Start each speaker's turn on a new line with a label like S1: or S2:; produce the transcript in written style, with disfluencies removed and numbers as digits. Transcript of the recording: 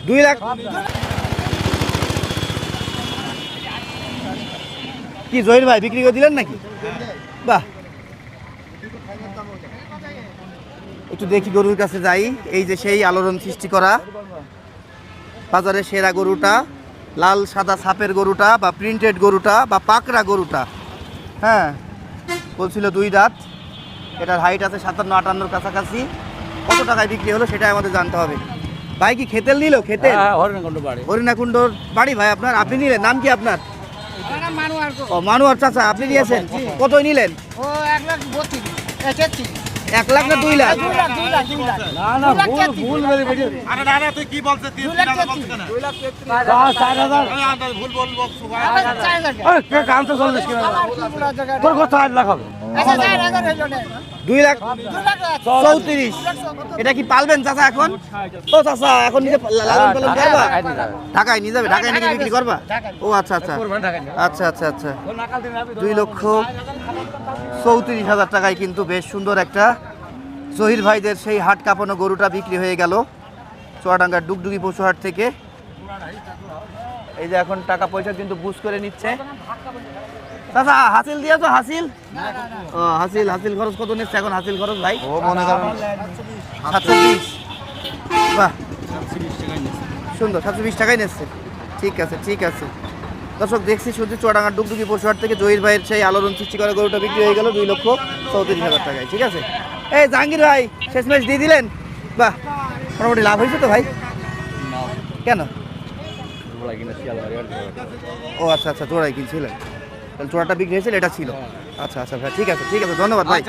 S1: 2 লাখ কি জহির ভাই বিক্রি করে দিলেন নাকি? বাহ, একটু দেখি গরুর কাছে যাই। এই যে সেই আলোড়ন সৃষ্টি করা বাজারে সেরা গরুটা, লাল সাদা ছাপের গরুটা বা প্রিন্টেড গরুটা বা পাকড়া গরুটা। হ্যাঁ, বলছিল 2 দাঁত, এটার হাইট আছে 57-58 কাছাকাছি। কত টাকায় বিক্রি হলো সেটা আমাদের জানতে হবে। ভাই কি খেতেল নিল? খেতেল হরিণাকুণ্ডর বাড়ি ভাই আপনার? আপনি নিলেন? নাম কি আপনার? ও মানুয়ার চাচা, আপনি নিয়েছেন? কতই নিলেন? 1 লাখ না 2 লাখ? দুই লাখ 34। এটা কি পালবেন চাচা এখন? ও চাচা এখন নিজে লালন পালন করবা? ঢাকায় নিয়ে যাবে? ঢাকায় নাকি বিক্রি করবা? ও আচ্ছা আচ্ছা আচ্ছা আচ্ছা আচ্ছা 2,34,000 টাকায় কিন্তু বেশ সুন্দর একটা জহির ভাইদের সেই হাট কাঁপানো গরুটা বিক্রি হয়ে গেল চুয়াডাঙ্গার ডুগডুগি পশু হাট থেকে। এই যে এখন টাকা পয়সা কিন্তু বুঝ করে নিচ্ছে। চাচা হাসিল দিয়েছো? হাসিল ও হাসিল, হাসিল খরচ কত নিচ্ছে এখন? হাসিল খরচ ভাই ও মনে করেন 720। বাহ, সুন্দর, 720 টাকায় নিচ্ছে। ঠিক আছে ঠিক আছে দর্শক, দেখছি শুধু চুয়াডাঙ্গার ডুগডুগি পশুহাট থেকে জহির ভাইয়ের সেই আলোড়ন সৃষ্টি করা গরুটা বিক্রি হয়ে গেল 2,34,000 টাকায়। ঠিক আছে, এই জাহাঙ্গীর ভাই শেষ ম্যাচ দিয়ে দিলেন? বাহ, মোটামুটি লাভ হয়েছে তো ভাই? কেন? ও আচ্ছা আচ্ছা, জোড়াই কিনছিলেন, তাহলে জোড়াটা বিক্রি হয়েছিল, এটা ছিল। আচ্ছা আচ্ছা ভাই, ঠিক আছে ঠিক আছে, ধন্যবাদ ভাই।